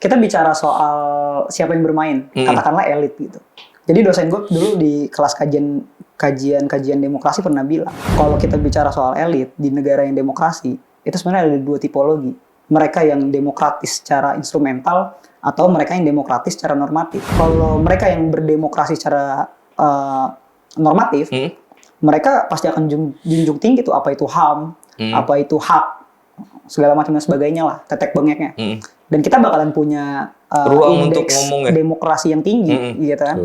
kita bicara soal siapa yang bermain, katakanlah elit gitu. Jadi dosen gue dulu di kelas kajian demokrasi pernah bilang, kalau kita bicara soal elit di negara yang demokrasi, itu sebenarnya ada dua tipologi. Mereka yang demokratis secara instrumental atau mereka yang demokratis secara normatif. Kalau mereka yang berdemokrasi secara normatif, mereka pasti akan junjung tinggi tuh apa itu HAM, apa itu hak, segala macam dan sebagainya lah, tetek bengeknya. Dan kita bakalan punya indeks demokrasi yang tinggi, gitu kan.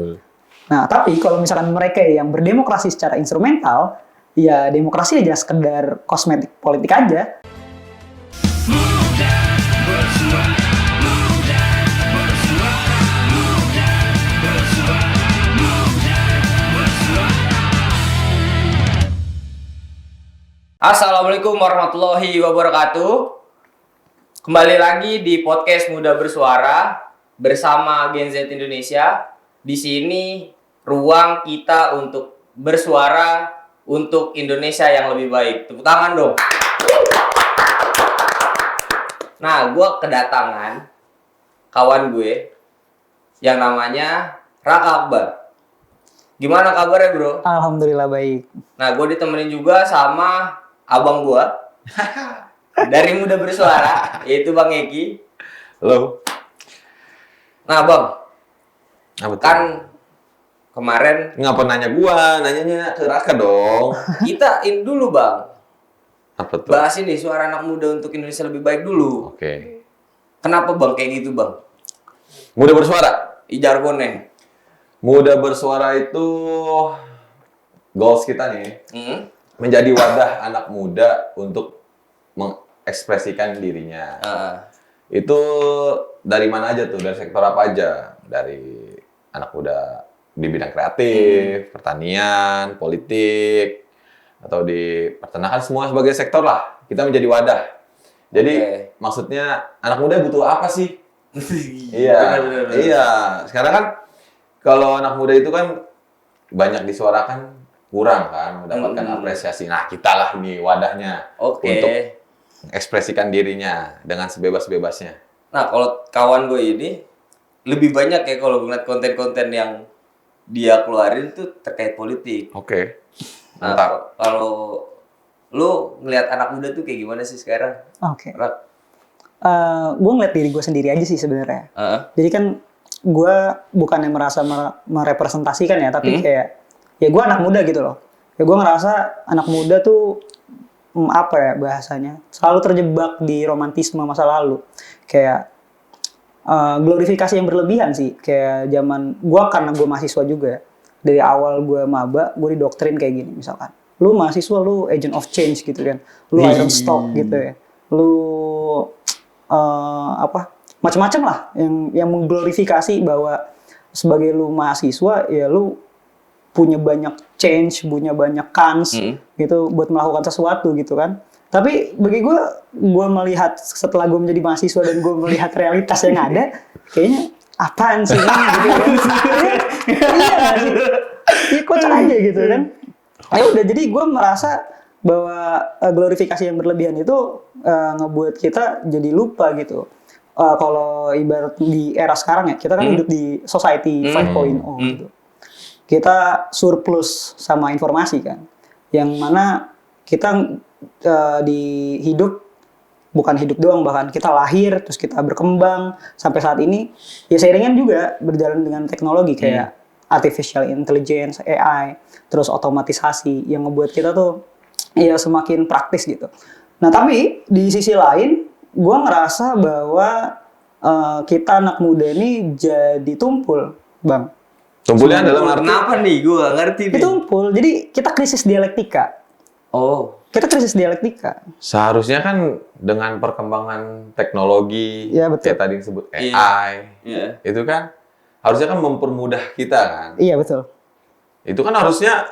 Nah, tapi kalau misalkan mereka yang berdemokrasi secara instrumental, ya demokrasi aja sekedar kosmetik politik aja. Assalamualaikum warahmatullahi wabarakatuh. Kembali lagi di podcast Muda Bersuara bersama Gen Z Indonesia. Di sini ruang kita untuk bersuara untuk Indonesia yang lebih baik. Tepuk tangan dong. Nah, gue kedatangan kawan gue yang namanya Raka Akbar. Gimana kabarnya, bro? Alhamdulillah baik. Nah, gue ditemenin juga sama abang gue dari Muda Bersuara, yaitu Bang Eki. Halo. Nah, Bang, kan kemarin ngapa nanya gua, nanyanya ke Raka dong. Kita dulu, Bang. Apa tuh? Bahas ini suara anak muda untuk Indonesia lebih baik dulu. Oke. Kenapa, Bang, kayak gitu, Bang? Muda Bersuara. Jargonnya. Muda Bersuara itu goals kita nih. Menjadi wadah anak muda untuk mengekspresikan dirinya. Itu dari mana aja tuh? Dari sektor apa aja? Dari anak muda di bidang kreatif, pertanian, politik, atau di peternakan, semua sebagai sektor lah. Kita menjadi wadah. Jadi maksudnya anak muda butuh apa sih? Iya, bener. Iya. Sekarang kan kalau anak muda itu kan banyak disuarakan, kurang kan mendapatkan apresiasi. Nah, kita lah ini wadahnya untuk ekspresikan dirinya dengan sebebas-bebasnya. Nah, kalau kawan gue ini lebih banyak ya kalau ngeliat konten-konten yang dia keluarin tuh terkait politik. Oke. Nah, kalau lu ngeliat anak muda tuh kayak gimana sih sekarang? Oke. Gue ngeliat diri gue sendiri aja sih sebenarnya. Jadi kan gue bukannya merasa merepresentasikan ya, tapi kayak ya gue anak muda gitu loh. Ya gue ngerasa anak muda tuh apa ya bahasanya, selalu terjebak di romantisme masa lalu. Kayak glorifikasi yang berlebihan sih. Kayak zaman gue, karena gue mahasiswa juga. Dari awal gue maba, gue didoktrin kayak gini misalkan. Lu mahasiswa, lu agent of change gitu kan. Lu iron stock gitu ya. Lu macam-macam lah yang mengglorifikasi bahwa sebagai lu mahasiswa ya lu punya banyak change, punya banyak kans gitu buat melakukan sesuatu gitu kan. Tapi bagi gue melihat setelah gue menjadi mahasiswa dan gue melihat realitas yang ada, kayaknya apaan sih ini gitu kan. Iya nggak sih? Ikut aja gitu kan. Ya udah, jadi gue merasa bahwa glorifikasi yang berlebihan itu ngebuat kita jadi lupa gitu. Kalau ibarat di era sekarang ya, kita kan hidup di society 5.0 gitu. Kita surplus sama informasi kan, yang mana kita di hidup, bukan hidup doang, bahkan kita lahir terus kita berkembang sampai saat ini ya seiringan juga berjalan dengan teknologi kayak artificial intelligence, AI, terus otomatisasi yang ngebuat kita tuh ya semakin praktis gitu. Nah tapi di sisi lain gue ngerasa bahwa kita anak muda ini jadi tumpul, Bang. Tumpulnya dalam arti kenapa nih? Gue gak ngerti nih. Tumpul, jadi kita krisis dialektika. Kita krisis dialektika. Seharusnya kan dengan perkembangan teknologi, ya, betul. kayak tadi disebut AI, itu kan harusnya kan mempermudah kita kan. Iya betul. Itu kan harusnya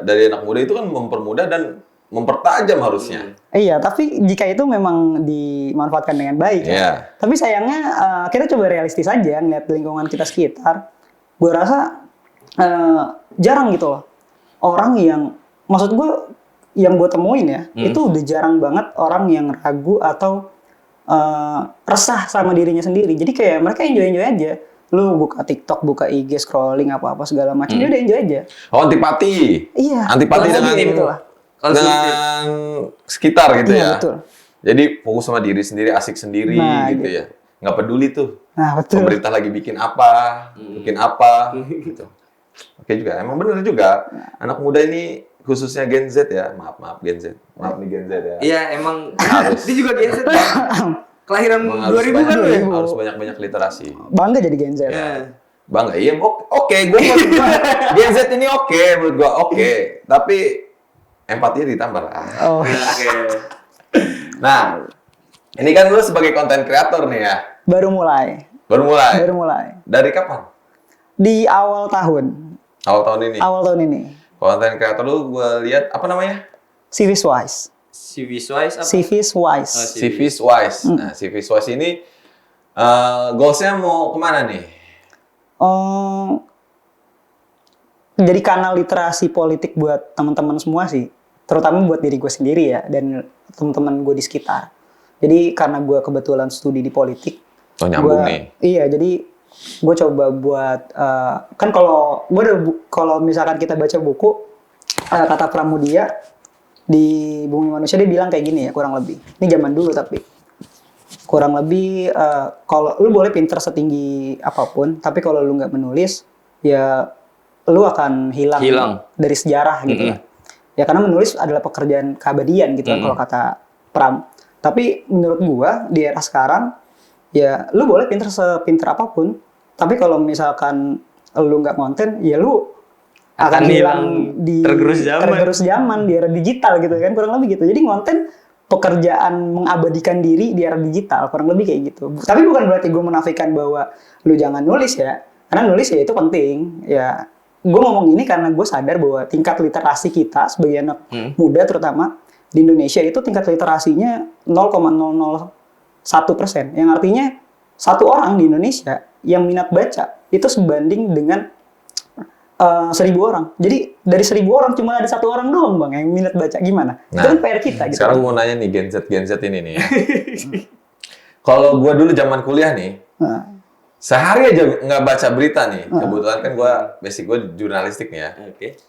dari anak muda itu kan mempermudah dan mempertajam harusnya. Iya, tapi jika itu memang dimanfaatkan dengan baik. Ya. Tapi sayangnya kita coba realistis aja ngeliat lingkungan kita sekitar. Gue rasa jarang gitu loh orang yang, maksud gue yang gue temuin ya, itu udah jarang banget orang yang ragu atau resah sama dirinya sendiri. Jadi kayak mereka enjoy aja. Lu buka TikTok, buka IG, scrolling apa-apa segala macam, dia udah enjoy aja. Oh, antipati. Iya. Antipati kurang dengan lebih gitu lah. dengan sekitar gitu Iya, ya. betul. Jadi fokus sama diri sendiri, asik sendiri Nah, gitu ya. Nggak peduli tuh. Nah, betul. Pemerintah lagi bikin apa, gitu. Oke juga, emang bener juga. Anak muda ini khususnya Gen Z ya, maaf Gen Z, maaf nih Gen Z ya. Iya, emang Harus. dia juga Gen Z. Kelahiran Emang 2000 kan lu ya? harus banyak-banyak literasi. Bangga jadi Gen Z. Ya. Bangga, iya oke, gue Gen Z ini oke, menurut gue oke. Tapi empatinya ditambah lah. Oh. Oke. Nah, ini kan lu sebagai konten kreator nih ya. Baru mulai. Baru mulai. Dari kapan? Di awal tahun. Awal tahun ini. Awal tahun ini. Konten kreator lu gue lihat apa namanya? Civis Wise. Civis Wise apa? Civis Wise. Civis Wise. Nah, Civis Wise ini goals-nya mau kemana nih? Jadi kanal literasi politik buat teman-teman semua sih. Terutama buat diri gue sendiri ya, dan teman-teman gue di sekitar. Jadi karena gue kebetulan studi di politik. Oh, nyambung nih. Iya, jadi gue coba buat kan kalau misalkan kita baca buku kata Pramudia di Bumi Manusia, dia bilang kayak gini ya, kurang lebih. Ini zaman dulu tapi kurang lebih kalau lu boleh pinter setinggi apapun, tapi kalau lu nggak menulis ya lu akan hilang dari sejarah gitu lah. Ya karena menulis adalah pekerjaan keabadian gitu kan kalau kata Pram. Tapi menurut gua di era sekarang ya lu boleh pinter sepinter apapun, tapi kalau misalkan lu nggak konten, ya lu akan hilang di tergerus zaman di era digital gitu kan, kurang lebih gitu. Jadi konten pekerjaan mengabadikan diri di era digital, kurang lebih kayak gitu. Tapi bukan berarti gue menafikan bahwa lu jangan nulis ya, karena nulis ya itu penting. Ya gue ngomong ini karena gue sadar bahwa tingkat literasi kita sebagai anak muda terutama di Indonesia itu tingkat literasinya 0,001%, yang artinya satu orang di Indonesia yang minat baca itu sebanding dengan 1.000 orang. Jadi dari 1.000 orang cuma ada 1 orang doang bang yang minat baca, gimana? Nah, itu kan PR kita gitu. Sekarang gue mau nanya nih Gen Z ini nih ya. Kalau gue dulu zaman kuliah nih, sehari aja nggak baca berita nih. Kebetulan kan gue basic gue jurnalistik nih ya.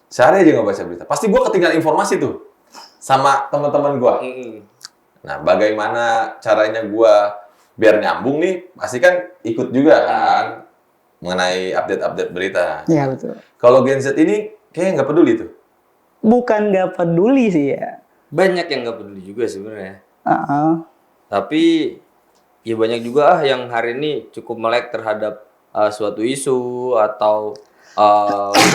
Sehari aja nggak baca berita. Pasti gue ketinggalan informasi tuh sama teman-teman gue. Nah, bagaimana caranya gue biar nyambung nih? Pasti kan ikut juga kan mengenai update berita. Iya betul. Kalau Gen Z ini kayaknya nggak peduli tuh. Bukan nggak peduli sih ya. Banyak yang nggak peduli juga sebenarnya. Tapi ya banyak juga yang hari ini cukup melek terhadap suatu isu atau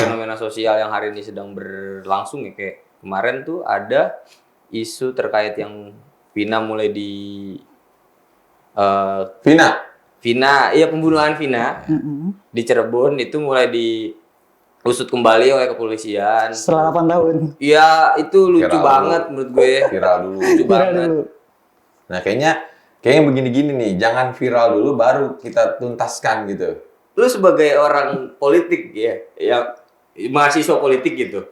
fenomena sosial yang hari ini sedang berlangsung ya. Kayak kemarin tuh ada isu terkait yang Vina mulai di Vina, iya pembunuhan Vina di Cirebon itu mulai diusut kembali oleh kepolisian. Setelah 8 tahun. Iya, itu lucu banget menurut gue. Viral dulu. Lucu banget. Nah, kayaknya begini-gini nih, jangan viral dulu baru kita tuntaskan gitu. Lu sebagai orang politik ya, yang mahasiswa politik gitu,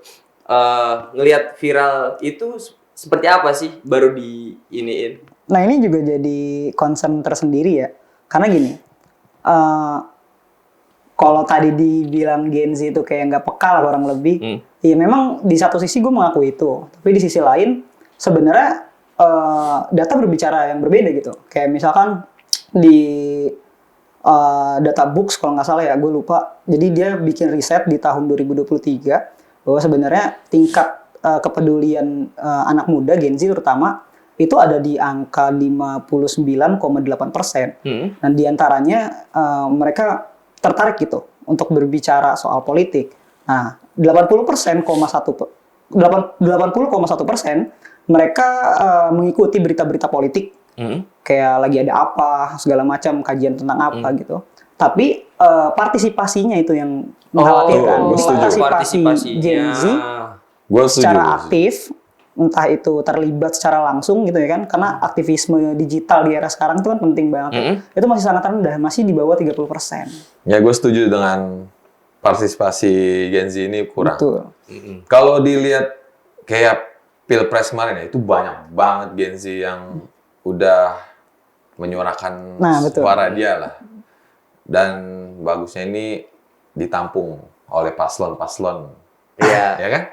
ngelihat viral itu seperti apa sih baru diiniin? Nah ini juga jadi concern tersendiri ya. Karena gini, kalau tadi dibilang Gen Z itu kayak nggak peka lah kurang lebih, ya memang di satu sisi gue mengakui itu, tapi di sisi lain sebenarnya data berbicara yang berbeda gitu. Kayak misalkan di data books kalau nggak salah ya, gue lupa. Jadi dia bikin riset di tahun 2023 bahwa sebenarnya tingkat kepedulian anak muda Gen Z terutama itu ada di angka 59,8%. Dan diantaranya mereka tertarik gitu untuk berbicara soal politik. Nah, 80,1% mereka mengikuti berita-berita politik. Kayak lagi ada apa, segala macam kajian tentang apa gitu. Tapi partisipasinya itu yang mengkhawatirkan. Partisipasi Gen Z secara aktif, entah itu terlibat secara langsung gitu ya kan, karena aktivisme digital di era sekarang itu kan penting banget. Itu masih sangat rendah, masih di bawah 30%. Ya gue setuju dengan partisipasi Gen Z ini kurang. Betul. Kalau dilihat kayak Pilpres kemarin ya, itu banyak banget Gen Z yang udah menyuarakan betul. suara dia lah. Dan bagusnya ini ditampung oleh paslon-paslon. Iya. Ya kan?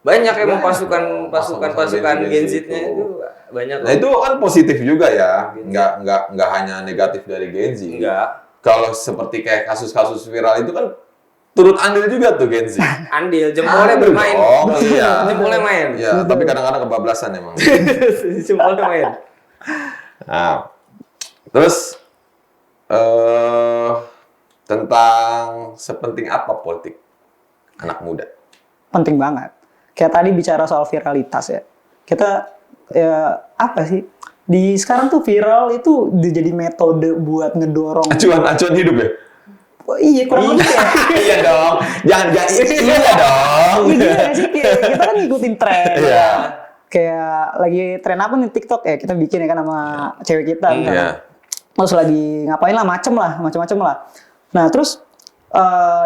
Banyak emang Pasukan pasukan Gen Z Z-nya itu banyak. Nah, itu kan positif juga ya. Nggak hanya negatif dari Gen Z. Enggak. Kalau seperti kayak kasus-kasus viral itu kan turut andil juga tuh Gen Z. Andil, jempolnya bermain. Oh, iya. Jempolnya main. Ya, tapi kadang-kadang kebablasan emang. Jempolnya main. Nah, terus tentang sepenting apa politik anak muda? Penting banget. Kayak tadi bicara soal viralitas ya. Kita apa sih? Sekarang tuh viral itu jadi metode buat ngedorong. Acuan hidup ya? Oh, iya, kurang lebih ya. Iya dong. Jangan iya dong. Iya nggak sih? Kita kan ngikutin tren. Iya. Kayak lagi tren apa nih TikTok ya, kita bikin ya kan sama cewek kita. Iya. Terus lagi ngapain lah, macem-macem lah. Nah terus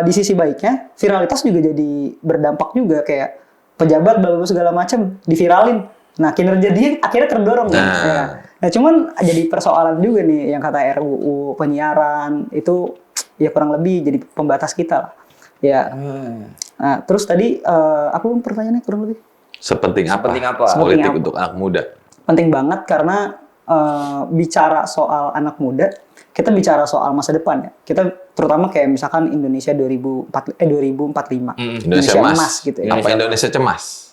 di sisi baiknya, viralitas juga jadi berdampak juga, kayak pejabat bla segala macem diviralin. Nah kinerja dia akhirnya terdorong. Nah cuman jadi persoalan juga nih yang kata RUU penyiaran itu ya kurang lebih jadi pembatas kita lah. Ya. Nah terus tadi apa pertanyaannya kurang lebih? Sepenting apa politik untuk anak muda? Penting banget karena bicara soal anak muda, kita bicara soal masa depan ya. Kita terutama kayak misalkan Indonesia 2045. Indonesia emas gitu ya. Apa Indonesia cemas?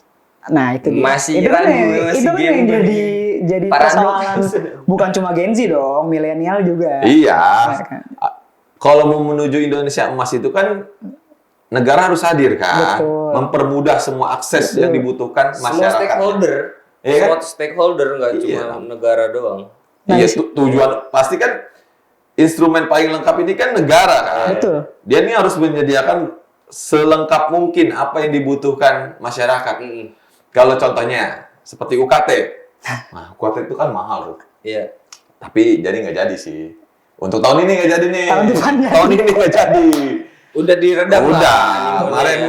Nah, itu dia. Masih itu kan ragu, yang jadi persoalan bukan cuma Gen Z dong, milenial juga. Iya. Nah, kan. Kalau mau menuju Indonesia emas itu kan negara harus hadir kan, Betul. mempermudah semua akses yang dibutuhkan Semua masyarakat. stakeholder. Iya kan? Semua stakeholder nggak cuma negara doang. Iya, tujuan pasti kan instrumen paling lengkap ini kan negara kan. Betul. Dia ini harus menyediakan selengkap mungkin apa yang dibutuhkan masyarakat. Kalau contohnya seperti UKT. Nah, UKT itu kan mahal tuh. Iya. Tapi jadi nggak jadi sih. Untuk tahun ini nggak jadi nih. Tahun ini nggak jadi. Udah diredam lah. Udah. Kemarin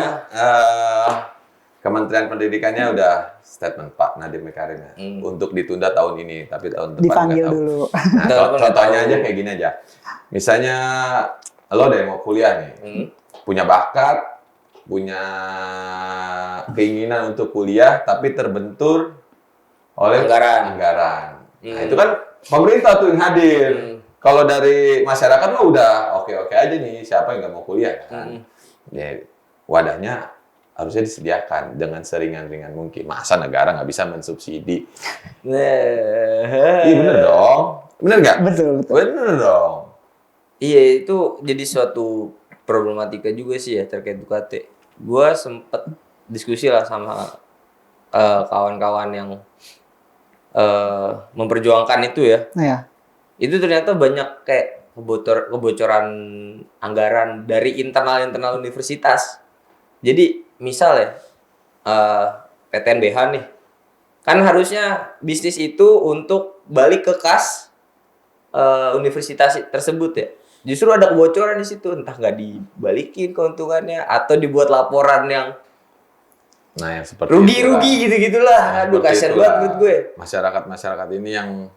Kementerian Pendidikannya udah statement Pak Nadiem Makarim ya, untuk ditunda tahun ini, tapi tahun depan dipanggil nggak tahu. dulu. Nah, contohnya aja kayak gini aja. Misalnya lo deh mau kuliah nih, punya bakat, punya keinginan untuk kuliah, tapi terbentur oleh anggaran. Nah, itu kan pemerintah tuh yang hadir. Kalau dari masyarakat mah udah oke-oke aja nih, siapa yang nggak mau kuliah kan? Ya, wadahnya harusnya disediakan dengan seringan-ringan mungkin. Masa negara nggak bisa mensubsidi? Iya bener dong. Bener nggak? Betul. Bener dong. Iya, itu jadi suatu problematika juga sih ya terkait UKT. Gua sempet diskusi lah sama kawan-kawan yang memperjuangkan itu ya. Iya. Itu ternyata banyak kayak kebocoran anggaran dari internal universitas. Jadi misal ya PTNBH nih, kan harusnya bisnis itu untuk balik ke kas universitas tersebut ya. Justru ada kebocoran di situ, entah nggak dibalikin keuntungannya atau dibuat laporan yang yang seperti rugi gitu-gitulah. Aduh, kasian banget menurut gue. Masyarakat ini yang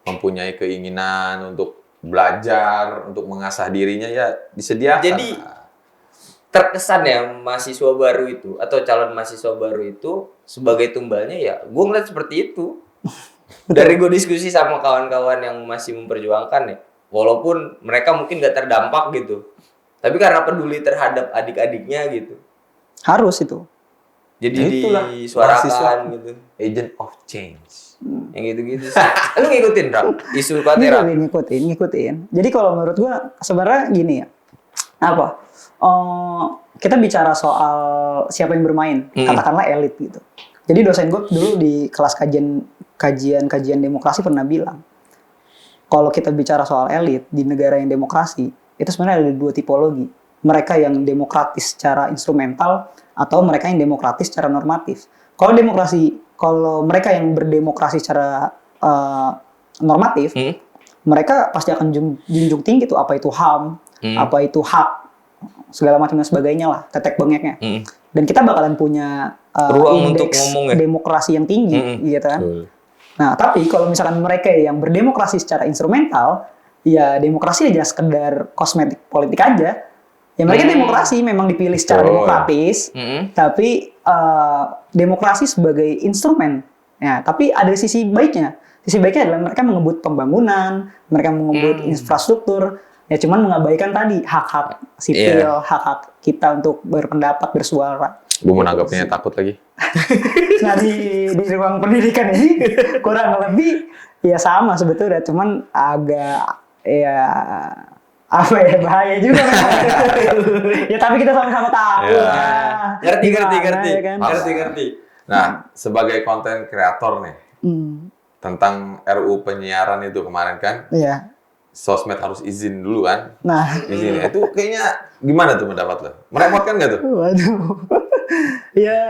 mempunyai keinginan untuk belajar, untuk mengasah dirinya ya disediakan. Jadi terkesan ya mahasiswa baru itu atau calon mahasiswa baru itu sebagai tumbalnya ya gue ngeliat seperti itu. Dari gue diskusi sama kawan-kawan yang masih memperjuangkan ya, walaupun mereka mungkin gak terdampak gitu, tapi karena peduli terhadap adik-adiknya gitu, harus itu. jadi itulah disuarakan gitu. Agent of change. Yang gitu-gitu sih. Lu ngikutin Ram? Isu Patera? Ngikutin. Jadi kalau menurut gua sebenarnya gini ya. Apa? Kita bicara soal siapa yang bermain, katakanlah elit gitu. Jadi dosen gue dulu di kelas kajian demokrasi pernah bilang, kalau kita bicara soal elit di negara yang demokrasi, itu sebenarnya ada dua tipologi. Mereka yang demokratis secara instrumental atau mereka yang demokratis secara normatif. Kalau mereka yang berdemokrasi secara normatif, mereka pasti akan junjung tinggi tuh apa itu HAM, apa itu hak, segala macam dan sebagainya lah, tetek bengeknya. Dan kita bakalan punya ruang untuk indeks ngomong ya? demokrasi yang tinggi, gitu kan. Nah, tapi kalau misalkan mereka yang berdemokrasi secara instrumental, ya demokrasi aja sekedar kosmetik politik aja. Ya mereka demokrasi memang dipilih secara demokratis, tapi demokrasi sebagai instrumen. Ya, tapi ada sisi baiknya. Sisi baiknya adalah mereka mengebut pembangunan, mereka mengebut infrastruktur, ya cuman mengabaikan tadi hak-hak sipil, hak-hak kita untuk berpendapat, bersuara. Gue mau nanggapnya takut lagi. Nah di ruang pendidikan ini kurang lebih ya sama sebetulnya, cuman agak ya apa ya bahaya juga ya tapi kita sama-sama tahu lah. Ngerti. Ya kan? Ngerti. Nah, sebagai konten kreator nih, tentang RUU penyiaran itu kemarin kan, Iya. sosmed harus izin dulu kan? Nah, Izin itu kayaknya gimana tuh pendapat lo? Merepotkan nggak tuh? waduh. Ya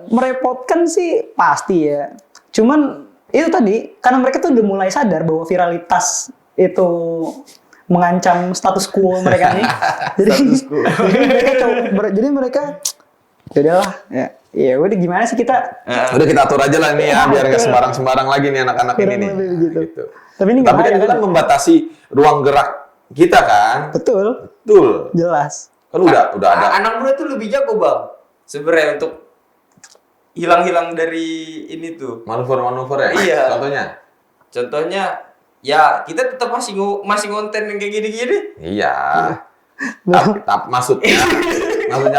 merepotkan sih pasti ya. Cuman itu tadi karena mereka tuh udah mulai sadar bahwa viralitas itu mengancam status quo mereka nih. Jadi mereka ya udahlah ya udah gimana sih kita Udah kita atur aja lah nih ya, biar nggak sembarang-sembarang lagi nih anak-anak ini nih. Gitu. Tapi ini Tapi kan itu kan membatasi ruang gerak kita kan? betul, jelas. Kan udah ada. Anak muda tuh lebih jago bang, sebenarnya untuk hilang dari ini tuh. Manuver-manuver ya? Iya. Contohnya? Ya kita tetap masih ngonten yang kayak gini-gini. Iya. Tapi maksudnya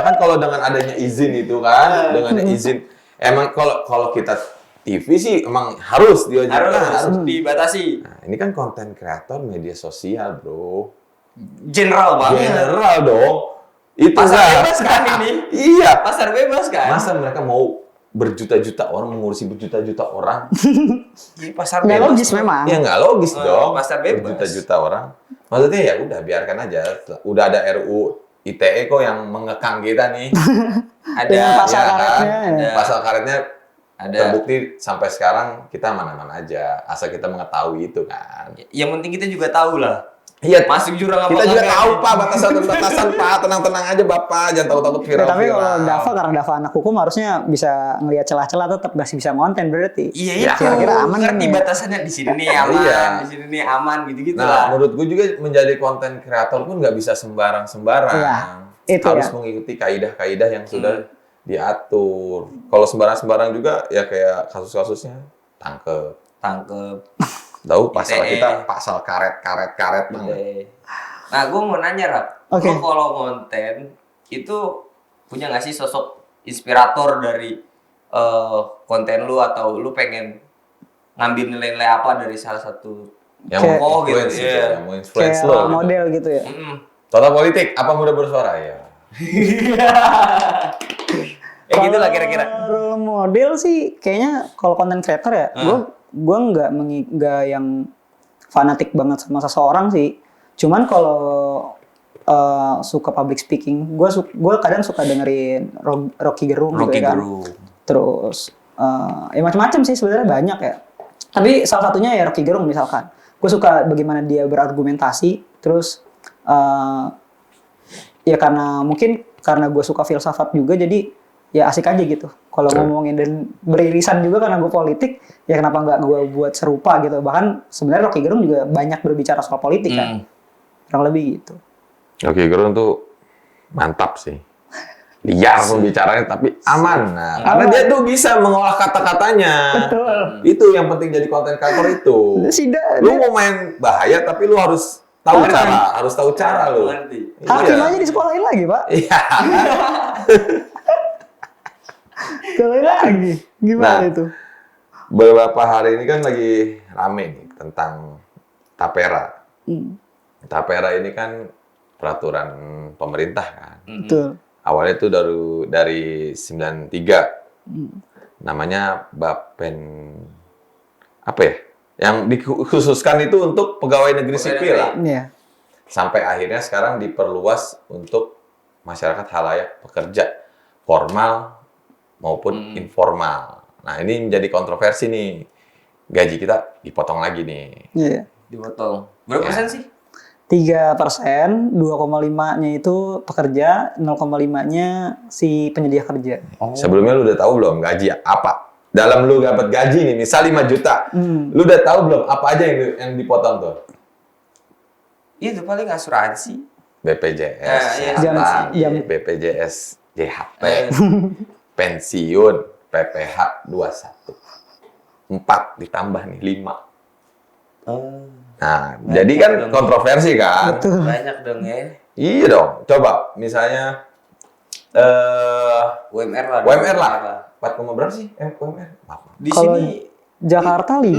kan kalau dengan adanya izin itu kan, dengan izin emang kalau kita TV sih emang harus diwajibkan. Harus dibatasi. Nah, ini kan konten kreator media sosial, bro. General banget. General dong. Itu Pasar kan. bebas kan ini? Iya. Pasar bebas kan? Masa mereka mau berjuta-juta orang, mengurusi berjuta-juta orang? Pasar Nggak bebas. logis memang. Ya nggak logis dong. pasar bebas. Berjuta-juta orang. Maksudnya ya udah biarkan aja. Udah ada RUU ITE kok yang mengekang kita nih. Dengan Ada pasal ya kan? karetnya, ya. Pasal karetnya Ada. terbukti sampai sekarang kita aman-aman aja. Asal kita mengetahui itu kan. Yang penting kita juga tahu lah. Iya, Masuk jurang apa kita juga kagak. tahu Pak batasan Pak. Tenang-tenang aja Bapak, jangan takut-takut Ya, viral. tapi kalau Dava karena Dava anak hukum harusnya bisa ngelihat celah-celah tetap masih bisa konten berarti. Iya, Kira-kira aman ngerti kan ya? batasannya di sini nih aman, Iya. di sini nih aman gitu-gitu Nah, lah. menurut gue juga menjadi konten kreator pun nggak bisa sembarang-sembarang. Iya, itu harus ya. mengikuti kaidah-kaidah yang sudah diatur. Kalau sembarang-sembarang juga ya kayak kasus-kasusnya tangkep. Tahu pasal ITE. kita pasal karet banget. Nah, gue mau nanya, Rap. Oke. Lo kalau konten itu punya nggak sih sosok inspirator dari konten lu atau lu pengen ngambil nilai-nilai apa dari salah satu Yang Kayak- mau gitu, influence, iya. yang mau influence Kayak lo. role gitu. model gitu ya. Total politik, apa mudah bersuara ya? Ya gitu lah kira-kira. Kalau role model sih kayaknya kalau konten creator ya, gue nggak yang fanatik banget sama seseorang sih. Cuman kalau suka public speaking, gue kadang suka dengerin Rocky Gerung gitu ya kan. Terus ya macam-macam sih sebenarnya banyak ya. Tapi salah satunya ya Rocky Gerung misalkan. Gue suka bagaimana dia berargumentasi. Terus ya karena gue suka filsafat juga, jadi ya asik aja gitu. Kalau ngomongin dan beririsan juga karena gue politik, ya kenapa nggak gue buat serupa gitu. Bahkan sebenarnya Rocky Gerung juga banyak berbicara soal politik kan. Kurang lebih gitu. Oke, Gerung tuh mantap sih. Liar pembicaranya tapi aman. Nah, karena dia tuh bisa mengolah kata-katanya. Betul. Itu yang penting jadi konten kreator itu. Lu Dia mau main bahaya tapi lu harus tahu cara, harus tahu cara lu. Ngerti. hakim Iya. aja disekolahin lagi, Pak. Iya. Sekolahin lagi. Gimana Nah. itu? Beberapa hari ini kan lagi rame nih tentang Tapera. Tapera ini kan peraturan pemerintah kan. Betul. Awalnya itu dari 93. Namanya Bapen apa ya? Yang dikhususkan itu untuk pegawai negeri sipil lah. Iya. Sampai akhirnya sekarang diperluas untuk masyarakat halayak pekerja formal maupun informal. Nah, ini menjadi kontroversi nih. Gaji kita dipotong lagi nih. Iya. Dipotong. Berapa Ya. persen sih? 3%, 2,5-nya itu pekerja, 0,5-nya si penyedia kerja. Sebelumnya lu udah tahu belum gaji apa dalam lu dapat gaji nih, misal 5 juta. Lu udah tahu belum apa aja yang dipotong tuh? Itu paling asuransi. BPJS, iya, kesehatan, jam. BPJS, JHT, pensiun, PPH 21. 4 ditambah nih 5. Nah, jadi kan kontroversi kan? Betul. Banyak dong ya. Iya dong. Coba misalnya UMR lah. 4, berapa sih? UMR? Maaf. Di Kalau sini Jakarta 5.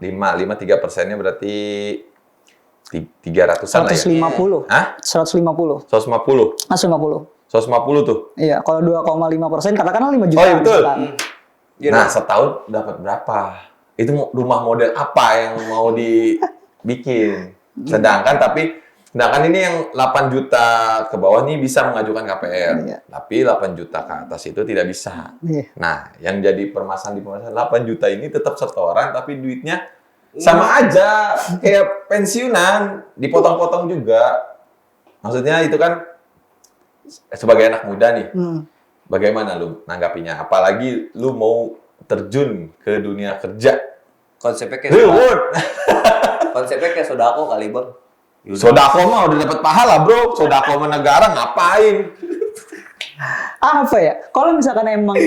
3%-nya berarti 300-an lah ya. 150. Hah? 150. 150. 150. 150 tuh. Iya, kalau 2,5%, katakanlah 5 juta. Oh iya betul. misalkan. Nah, setahun dapat berapa? Itu rumah model apa yang mau dibikin? Sedangkan ini yang 8 juta ke bawah nih bisa mengajukan KPR. Iya. Tapi 8 juta ke atas itu tidak bisa. Iya. Nah, yang jadi permasalahan 8 juta ini tetap setoran tapi duitnya sama aja kayak pensiunan, dipotong-potong juga. Maksudnya itu kan sebagai anak muda nih. Bagaimana lu nanggapinya? Apalagi lu mau terjun ke dunia kerja. konsepnya kayak Reward. Konsepnya kayak sodako kali, Bang. Sodako mah udah dapat pahala, Bro. Sodako sama negara ngapain? Apa ya? Kalau misalkan emang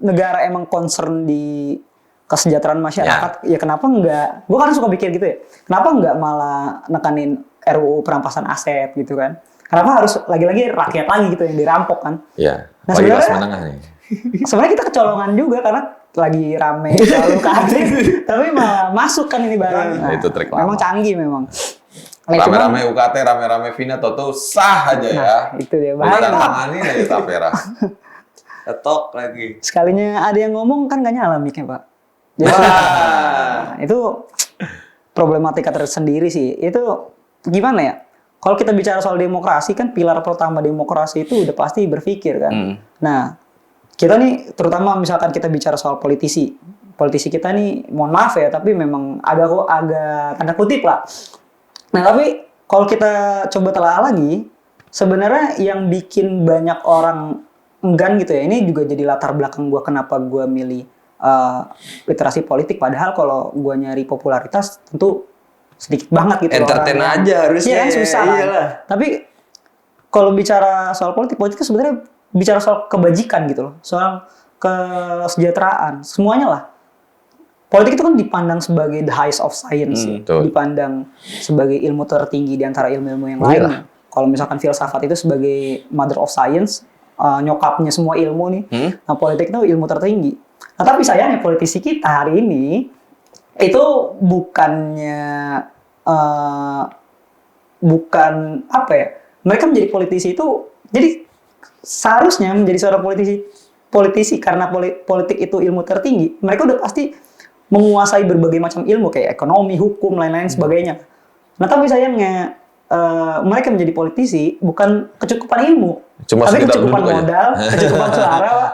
negara emang concern di kesejahteraan masyarakat, ya kenapa enggak? Gue kan suka pikir gitu ya. Kenapa enggak malah nekanin RUU perampasan aset gitu kan? Kenapa harus lagi-lagi rakyat lagi gitu yang dirampok kan? Iya. Nah, Apalagi kelas sebenarnya- menengah nih. Sebenarnya kita kecolongan juga karena lagi rame selalu kaget, tapi malah masuk kan ini barang. Nah, itu trik lama. Memang canggih memang. Nah, Rame-rame UKT, rame-rame Vina, Toto sah aja ya. Nah, itu dia, Bukan bahaya. tanganin aja Tapera. Ketok lagi. Sekalinya ada yang ngomong kan gak nyala mic-nya, Pak. Jadi, Wah. itu problematika tersendiri sih. Itu gimana ya? Kalau kita bicara soal demokrasi kan pilar pertama demokrasi itu udah pasti berpikir kan. Nah, kita nih terutama misalkan kita bicara soal politisi. Politisi kita nih mohon maaf ya, tapi memang agak tanda kutip lah. Nah, tapi kalau kita coba telah lagi, sebenarnya yang bikin banyak orang enggan gitu ya, ini juga jadi latar belakang gue kenapa gue milih literasi politik. Padahal kalau gue nyari popularitas tentu sedikit banget gitu. Entertain orangnya. aja harusnya. Iya kan susah kan? Iyalah. Tapi kalau bicara soal politik itu sebenarnya bicara soal kebajikan gitu loh, soal kesejahteraan, semuanya lah. Politik itu kan dipandang sebagai the highest of science, ya. betul. Dipandang sebagai ilmu tertinggi di antara ilmu-ilmu yang Oh, lain. iyalah. Kalau misalkan filsafat itu sebagai mother of science, nyokapnya semua ilmu nih. Nah, politik itu ilmu tertinggi. Nah, tapi sayangnya politisi kita hari ini itu bukan apa ya? Mereka menjadi politisi itu, jadi seharusnya menjadi seorang politisi karena politik itu ilmu tertinggi. Mereka udah pasti menguasai berbagai macam ilmu kayak ekonomi, hukum, lain-lain sebagainya. Nah, tapi sayangnya mereka menjadi politisi bukan kecukupan ilmu, Cuma tapi sekedar kecukupan duduk aja. modal, kecukupan suara, Pak.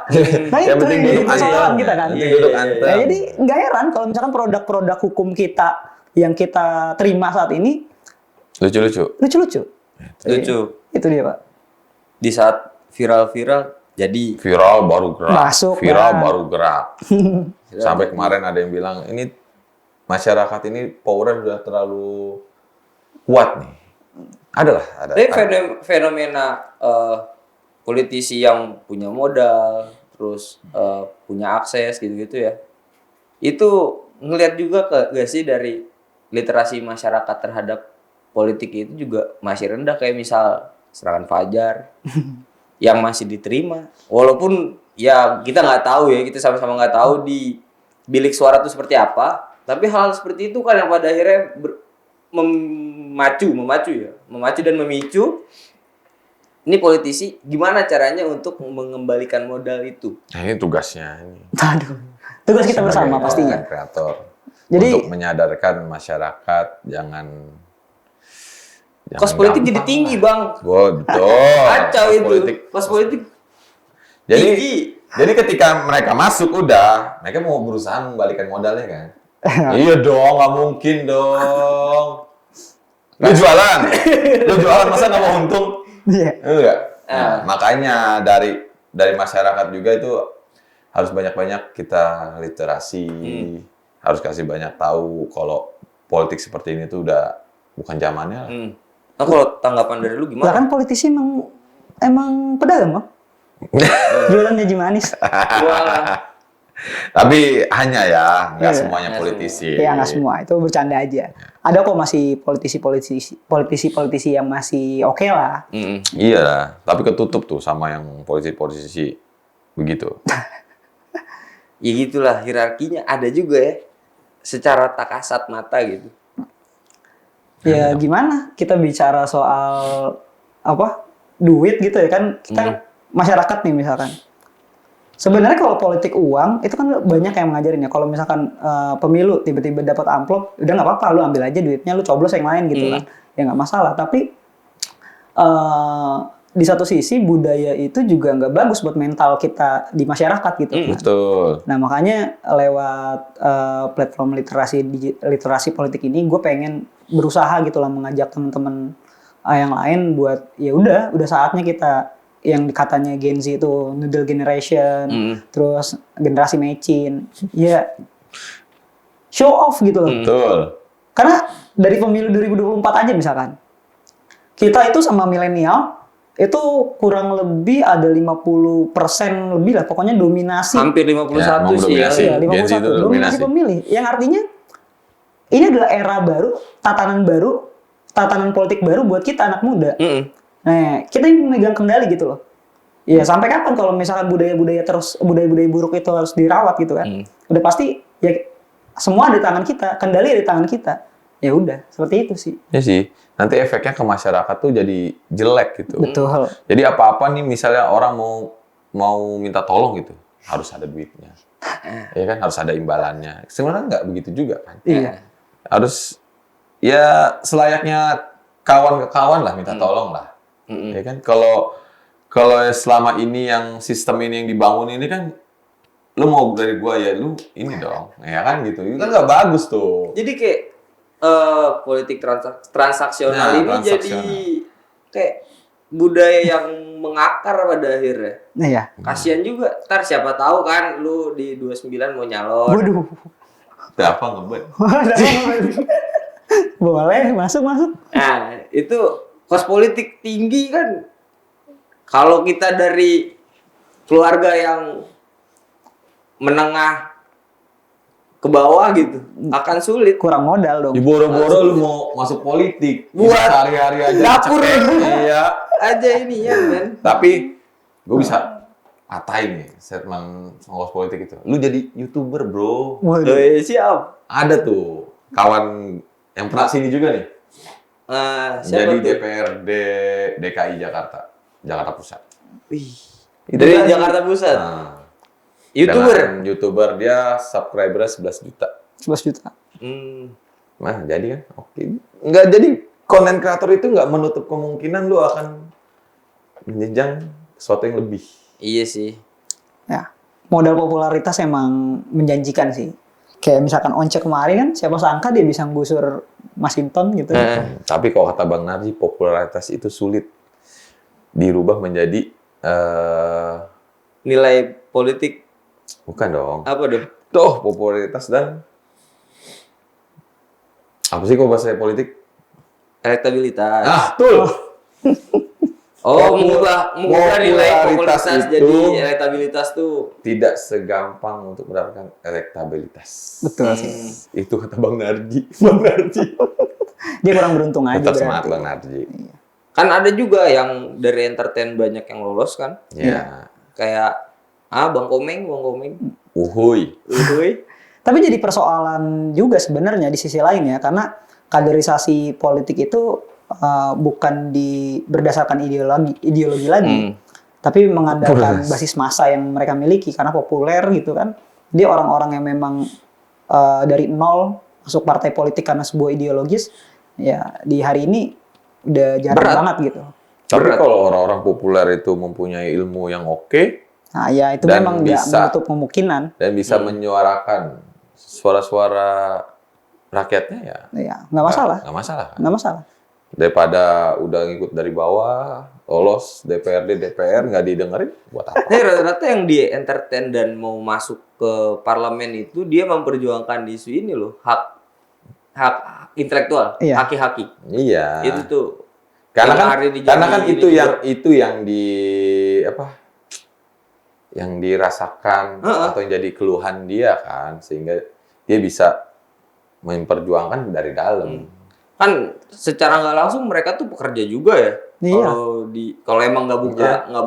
Nah, Yang itu penting yang jadi duduk persoalan aja. kita kan. Yang penting duduk anteng. Nah, jadi nggak heran kalau misalkan produk-produk hukum kita yang kita terima saat ini Lucu-lucu. lucu-lucu. Lucu. Itu dia, Pak. Di saat viral-viral jadi Viral baru gerak. Masuk, Viral Bang. baru gerak. Sampai kemarin ada yang bilang, ini masyarakat ini powernya udah terlalu kuat nih. Ada. Tapi fenomena politisi yang punya modal, terus punya akses gitu-gitu ya, itu ngelihat juga gak sih dari literasi masyarakat terhadap politik itu juga masih rendah, kayak misal serangan Fajar yang masih diterima, walaupun ya kita nggak tahu ya, kita sama-sama nggak tahu di bilik suara itu seperti apa, tapi hal seperti itu kan yang pada akhirnya memacu dan memicu ini politisi gimana caranya untuk mengembalikan modal itu. Nah, ini tugasnya. Aduh. Tugas kita bersama Sebagai pastinya. kreator. Jadi- untuk menyadarkan masyarakat jangan Kos politik jadi gampang tinggi, lah. Bang. Betul. Kacau Kos itu. politik. Kos politik Jadi tinggi. Jadi ketika mereka masuk udah, mereka mau berusaha mengembalikan modalnya kan? Iya dong, nggak mungkin dong. Lu jualan masa nggak mau untung? Iya. Enggak. Nah, makanya dari masyarakat juga itu harus banyak-banyak kita literasi, harus kasih banyak tahu kalau politik seperti ini tuh udah bukan zamannya lah. Nah, kalau tanggapan dari lu Lah gimana? kan politisi emang pedagang, Bang. Jualan janji manis. Wah. Tapi hanya ya, nggak Iya. semuanya politisi. Ya nggak semua, itu bercanda aja. Ada kok masih politisi yang masih oke lah. Iya, tapi ketutup tuh sama yang politisi-politisi begitu. Ya gitulah hierarkinya ada juga ya. Secara tak kasat mata gitu. Ya gimana kita bicara soal duit gitu ya kan, kita masyarakat nih misalkan. Sebenarnya kalau politik uang itu kan banyak yang mengajarin ya. Kalau misalkan pemilu tiba-tiba dapat amplop, udah nggak apa-apa, lu ambil aja duitnya, lu coblos yang lain gitu kan, ya nggak masalah. Tapi di satu sisi budaya itu juga nggak bagus buat mental kita di masyarakat gitu kan. Betul. Nah makanya lewat platform literasi politik ini, gue pengen berusaha gitu lah mengajak teman-teman yang lain buat ya udah saatnya kita yang katanya Gen Z itu noodle generation, terus generasi mecin, ya show off gitu loh. Betul. Karena dari pemilu 2024 aja misalkan, kita itu sama milenial itu kurang lebih ada 50% lebih lah, pokoknya dominasi. Hampir 51 Ya, sih ya. dominasi. Iya, Gen Z itu 51 dominasi dominasi. pemilih. Yang artinya ini adalah era baru, tatanan politik baru buat kita anak muda. Nah, kita yang memegang kendali gitu loh. Ya sampai kapan kalau misalkan budaya-budaya buruk itu harus dirawat gitu kan? Udah pasti ya semua di tangan kita, kendali di tangan kita. Ya udah, seperti itu sih. Ya sih. Nanti efeknya ke masyarakat tuh jadi jelek gitu. Betul. Jadi apa-apa nih misalnya orang mau minta tolong gitu, harus ada duitnya. Ya kan harus ada imbalannya. Sebenarnya nggak begitu juga kan. Iya. Harus ya selayaknya kawan ke kawan lah minta tolong lah. Ya kan kalau selama ini yang sistem ini yang dibangun ini kan lu mau dari gua ya lu ini dong. Ya kan gitu. Itu kan nggak bagus tuh. Jadi kayak politik transaksional Nah, ini transaksional. jadi kayak budaya yang mengakar pada akhirnya. Iya. Kasian juga. Ntar siapa tahu kan lu di 29 mau nyalon. Waduh. Udah apa ngebet? Boleh, masuk. Nah, itu kos politik tinggi kan. Kalau kita dari keluarga yang menengah ke bawah gitu, akan sulit. Kurang modal dong. Di boro-boro lu mau masuk politik. Buat sehari-hari aja dapur. dicekek. Iya. Aja ini ya, men. Tapi gue bisa atain nih statement pengurus politik itu. Lu jadi YouTuber, bro. Waduh. Siap. Ada tuh kawan yang pernah sini juga nih. Siapa Jadi tuh? DPRD DKI Jakarta Pusat. Wih. Itu Dari kan- Jakarta Pusat. Nah, YouTuber. dengan YouTuber dia subscriber 11 juta. 11 juta. Nah, jadi kan oke. Nggak jadi konten kreator itu nggak menutup kemungkinan lu akan menjenjang sesuatu yang lebih. Iya sih. Ya, modal popularitas emang menjanjikan sih. Kayak misalkan Once kemarin kan, siapa sangka dia bisa menggusur Masinton gitu. Tapi kalau kata Bang Narji, popularitas itu sulit dirubah menjadi Nilai politik bukan dong. apa dong? Tuh, popularitas dan apa sih kalau bahasa politik? Elektabilitas. Tuh. Mengubah nilai popularitas Popularitas jadi itu- elektabilitas tuh. Tidak segampang untuk mendapatkan elektabilitas. Betul sih. Itu kata Bang Narji. Bang Narji. Dia kurang beruntung aja Tetap semangat berarti. Bang Narji. Kan ada juga yang dari entertain banyak yang lolos kan. Ya. Kayak Bang Komeng. Uhuy. Uhuy. Tapi jadi persoalan juga sebenarnya di sisi lain ya, karena kaderisasi politik itu bukan berdasarkan ideologi lagi, tapi mengandalkan basis massa yang mereka miliki karena populer gitu kan. Dia orang-orang yang memang dari nol masuk partai politik karena sebuah ideologis, ya di hari ini udah jarang Berat. banget gitu. Tapi kalau orang-orang populer itu mempunyai ilmu yang oke Nah ya itu Dan memang nggak bisa. menutup kemungkinan. dan bisa menyuarakan suara-suara rakyatnya ya Ya nggak masalah, nggak masalah. nggak masalah. Daripada udah ngikut dari bawah, lolos DPRD, DPR nggak didengerin, buat apa? Tapi rata-rata yang di entertain dan mau masuk ke parlemen itu dia memperjuangkan isu ini loh, hak intelektual, Iya. haki-haki. Iya. Itu tuh. Karena yang kan, hari di karena kan Jambi itu ini yang juga. itu yang di apa? Yang dirasakan atau yang jadi keluhan dia kan, sehingga dia bisa memperjuangkan dari dalam. Kan secara nggak langsung mereka tuh pekerja juga ya. Iya. Kalau emang nggak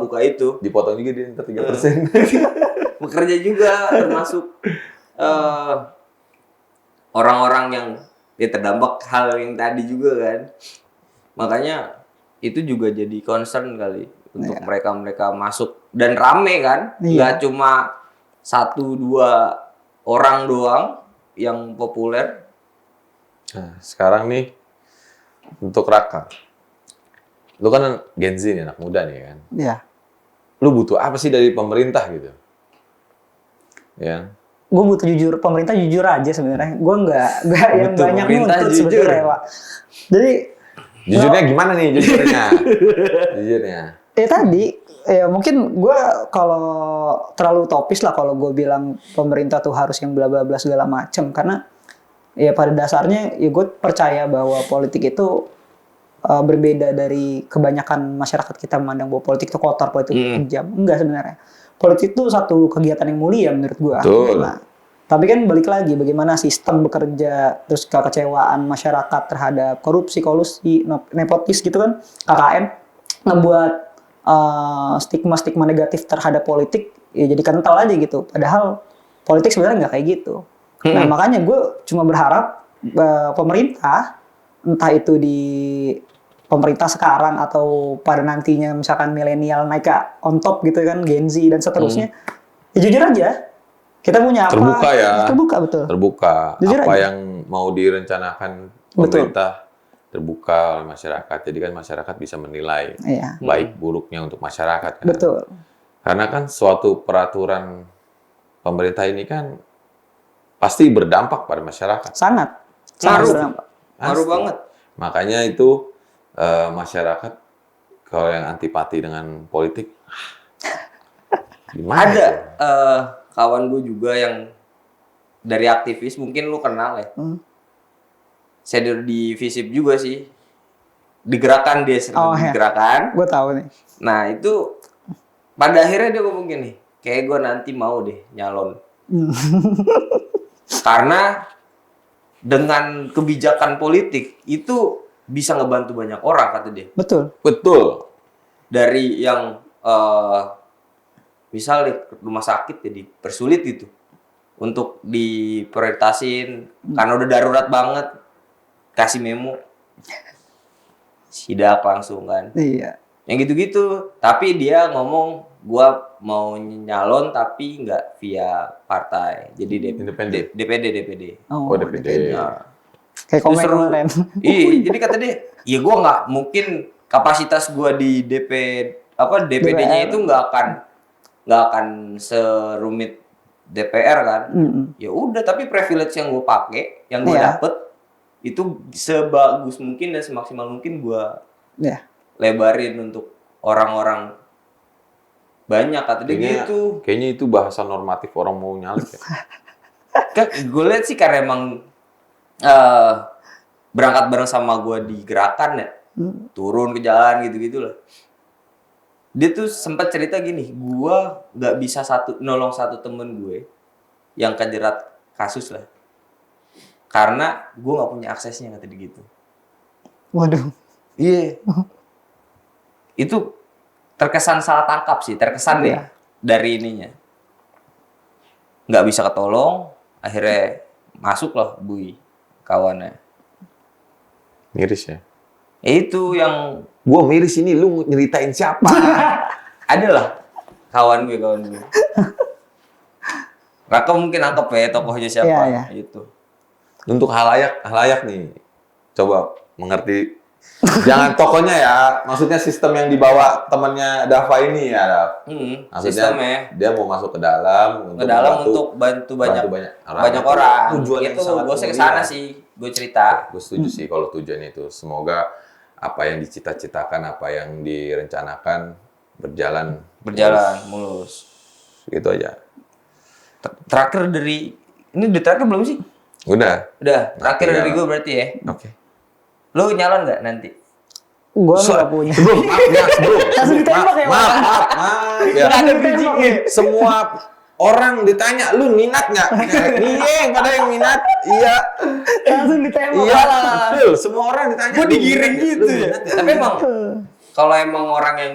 buka itu, Dipotong juga dia 3%. pekerja juga termasuk orang-orang yang terdampak hal yang tadi juga kan. Makanya itu juga jadi concern kali untuk mereka masuk dan rame kan. Nggak cuma 1-2 orang doang yang populer. Nah, sekarang nih untuk Raka. Lu kan Gen Z nih, anak muda nih kan. Iya. Lu butuh apa sih dari pemerintah gitu? Ya. Gue butuh jujur, pemerintah jujur aja sebenarnya. Gue nggak yang Butuh banyak pemerintah nuntut jujur. sebetulnya, Pak. Jadi Jujurnya gimana nih jujurnya? Jujurnya. tadi ya mungkin gue kalau terlalu topis lah kalau gue bilang pemerintah tuh harus yang bla bla bla segala macam, karena ya pada dasarnya ya gue percaya bahwa politik itu berbeda dari kebanyakan masyarakat kita memandang bahwa politik itu kotor, politik itu kejam. Enggak sebenarnya. Politik itu satu kegiatan yang mulia menurut gue. Nah, tapi kan balik lagi bagaimana sistem bekerja, terus kekecewaan masyarakat terhadap korupsi, kolusi, nepotis gitu kan, KKN, ngebuat stigma-stigma negatif terhadap politik ya jadi kental aja gitu. Padahal politik sebenarnya nggak kayak gitu. Nah makanya gue cuma berharap pemerintah, entah itu di pemerintah sekarang atau pada nantinya misalkan milenial naik ke on top gitu kan, Gen Z dan seterusnya, ya jujur aja. Kita punya apa? Terbuka ya. Terbuka, betul. Terbuka. Jujur apa aja. yang mau direncanakan pemerintah terbuka oleh masyarakat. Jadi kan masyarakat bisa menilai baik buruknya untuk masyarakat. Kan? Betul. Karena kan suatu peraturan pemerintah ini kan pasti berdampak pada masyarakat. Sangat berdampak. Ngaruh banget. Makanya itu masyarakat kalau yang antipati dengan politik, gimana? Ada kawan gue juga yang dari aktivis, mungkin lu kenal ya. Saya di Visip juga sih. Digerakan dia sering digerakan. Gue tahu nih. Nah itu pada akhirnya dia ngomong gini, kayak gue nanti mau deh nyalon. Karena dengan kebijakan politik itu bisa ngebantu banyak orang kata dia. Betul. Betul. Dari yang misal di rumah sakit jadi persulit gitu untuk diprioritasin karena udah darurat banget, kasih memo sidak langsung kan. Iya. Yang gitu-gitu. Tapi dia ngomong gua mau nyalon tapi nggak via partai. Jadi DPD. Oh, DPD. Nah, kayak komen kemarin. Iya, jadi kata dia, ya gua nggak mungkin kapasitas gua di DPD-nya itu nggak akan serumit DPR kan. Ya udah, tapi privilege yang gue pakai, yang gue dapet itu sebagus mungkin dan semaksimal mungkin gue lebarin untuk orang-orang banyak kata dia gitu. Kayaknya itu bahasa normatif orang mau nyalek ya. Gue lihat sih karena emang berangkat bareng sama gue di gerakan ya, turun ke jalan gitu-gitu lah. Dia tuh sempat cerita gini, gue nggak bisa nolong satu temen gue yang kejerat kasus lah, karena gue nggak punya aksesnya kata dia gitu. Waduh. Iya. Itu terkesan salah tangkap sih, terkesan deh dari ininya. Nggak bisa ketolong, akhirnya masuk lah Bui kawannya. Miris ya. Itu yang Gua miris ini, lu nyeritain siapa? adalah kawan gue. Raka mungkin nangkep ya tokohnya siapa. Iya. Itu. Untuk halayak nih, coba mengerti. Jangan tokonya ya, maksudnya sistem yang dibawa temannya Dava ini ya, Dav. Maksudnya Sistemnya. dia mau masuk ke dalam Untuk bantu banyak orang. Tujuan yang itu sangat gue ke mulia. sana sih, gue cerita. Gue setuju sih kalau tujuan itu. Semoga apa yang dicita-citakan, apa yang direncanakan berjalan mulus. Gitu aja. Terakhir ini udah terakhir belum sih? Udah. Terakhir dari gue berarti ya. Oke. Lu nyalon nggak nanti? Gua nggak punya. Bro. Langsung ditembak ya, Maaf. Ya. Nggak ada bridging-nya. Semua orang ditanya, lu minat nggak? Iya, pada yang minat. Iya. Langsung ditembak. Iya, betul. Semua orang ditanya. Gue digiring lu gitu ya. minat nggak? Tapi emang kalau emang orang yang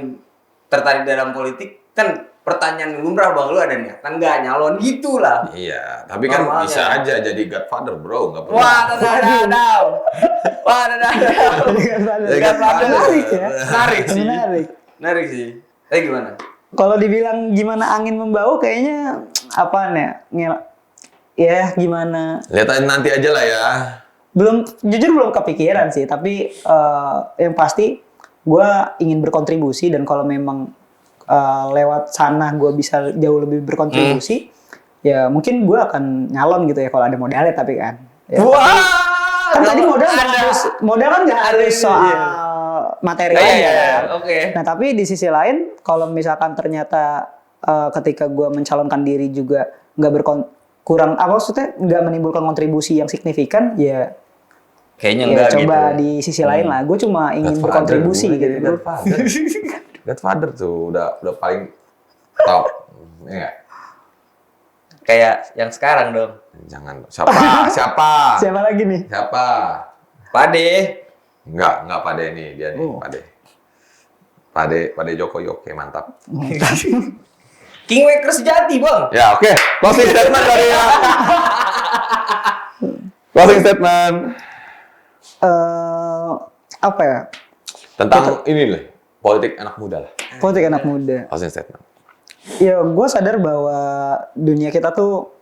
tertarik dalam politik kan pertanyaan lumrah, bang, lu ada niatan nggak nyalon gitu lah. Iya, tapi kan Normalnya. bisa aja jadi godfather, bro. Nggak perlu. Wah, dadau. Menarik ya. Menarik sih. Tapi gimana? Kalau dibilang gimana angin membau, kayaknya apaan ya? Ya gimana? Lihat aja nanti aja lah ya. Jujur belum kepikiran sih. Tapi yang pasti gue ingin berkontribusi, dan kalau memang lewat sana gue bisa jauh lebih berkontribusi, ya mungkin gue akan nyalon gitu ya kalau ada modalnya, tapi kan. Ya, kan tadi modal kan nggak harus soal materi aja. Oke. Nah, tapi di sisi lain, kalau misalkan ternyata ketika gue mencalonkan diri juga maksudnya nggak menimbulkan kontribusi yang signifikan, ya kayaknya ya enggak coba gitu. di sisi lain lah. Gue cuma ingin berkontribusi gitu. Godfather tuh udah paling top. Ya nggak? Kayak yang sekarang dong. Jangan. Siapa? Siapa lagi nih? Siapa? Pade. Enggak Pade nih, dia nih, Pade Joko Yoke, mantap. Kingmaker sejati, Bang. Ya, oke. Closing statement dari ya. Closing statement. Apa ya? Tentang ini lah, politik anak muda lah. Politik anak muda. Closing statement. Ya, gue sadar bahwa dunia kita tuh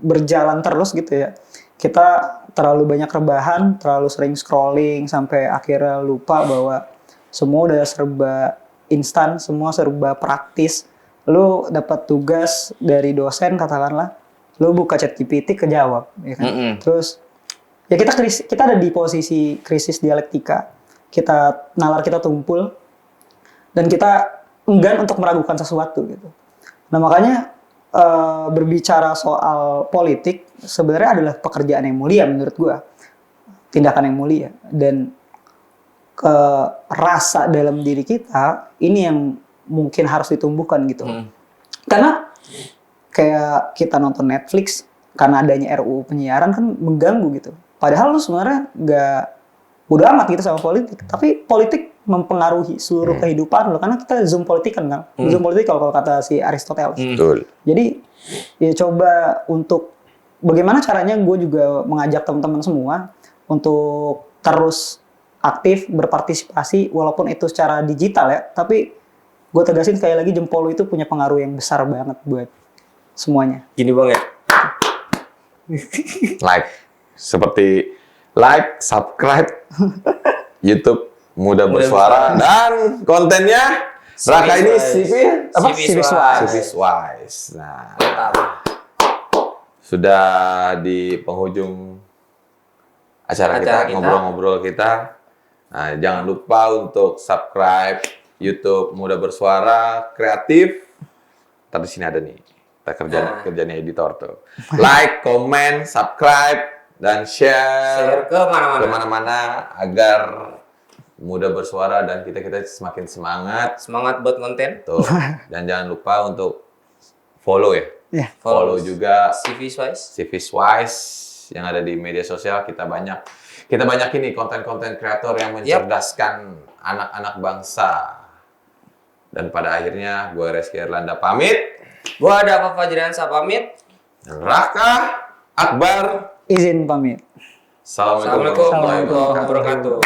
berjalan terus gitu ya. Kita terlalu banyak rebahan, terlalu sering scrolling, sampai akhirnya lupa bahwa semua udah serba instan, semua serba praktis. Lu dapat tugas dari dosen katakanlah, lu buka ChatGPT kejawab, ya kan? Terus ya kita ada di posisi krisis dialektika. Nalar kita tumpul, dan kita enggan untuk meragukan sesuatu gitu. Nah, makanya berbicara soal politik sebenarnya adalah pekerjaan yang mulia menurut gua, tindakan yang mulia, dan rasa dalam diri kita ini yang mungkin harus ditumbuhkan gitu. Karena kayak kita nonton Netflix, karena adanya RUU penyiaran kan mengganggu gitu. Padahal lu sebenarnya nggak udah amat gitu sama politik, tapi politik mempengaruhi seluruh kehidupan lo, karena kita zoom politikan kan. Zoom politik kalau kata si Aristoteles. Betul. Jadi ya coba untuk bagaimana caranya gue juga mengajak teman-teman semua untuk terus aktif berpartisipasi, walaupun itu secara digital ya, tapi gue tegasin sekali lagi, jempol lo itu punya pengaruh yang besar banget buat semuanya. Gini, Bang ya. Like, subscribe YouTube Muda Bersuara, dan kontennya Raka ini Civis Wise. Nah, sudah di penghujung acara kita, ngobrol-ngobrol kita. Nah, jangan lupa untuk subscribe YouTube Muda Bersuara Kreatif. Tadi sini ada nih, kita kerjanya editor tuh. Like, comment, subscribe, dan share ke mana-mana agar Muda Bersuara dan kita semakin semangat buat konten. tuh. Dan jangan lupa untuk follow ya. Yeah. Follow juga Civis Wise yang ada di media sosial. Kita banyak ini konten-konten kreator yang mencerdaskan anak-anak bangsa. Dan pada akhirnya gue Reski Erlanda pamit. Gue ada Pak Fajriansa pamit. Raka Akbar Izin pamit. Assalamualaikum Assalamualaikum warahmatullahi wabarakatuh.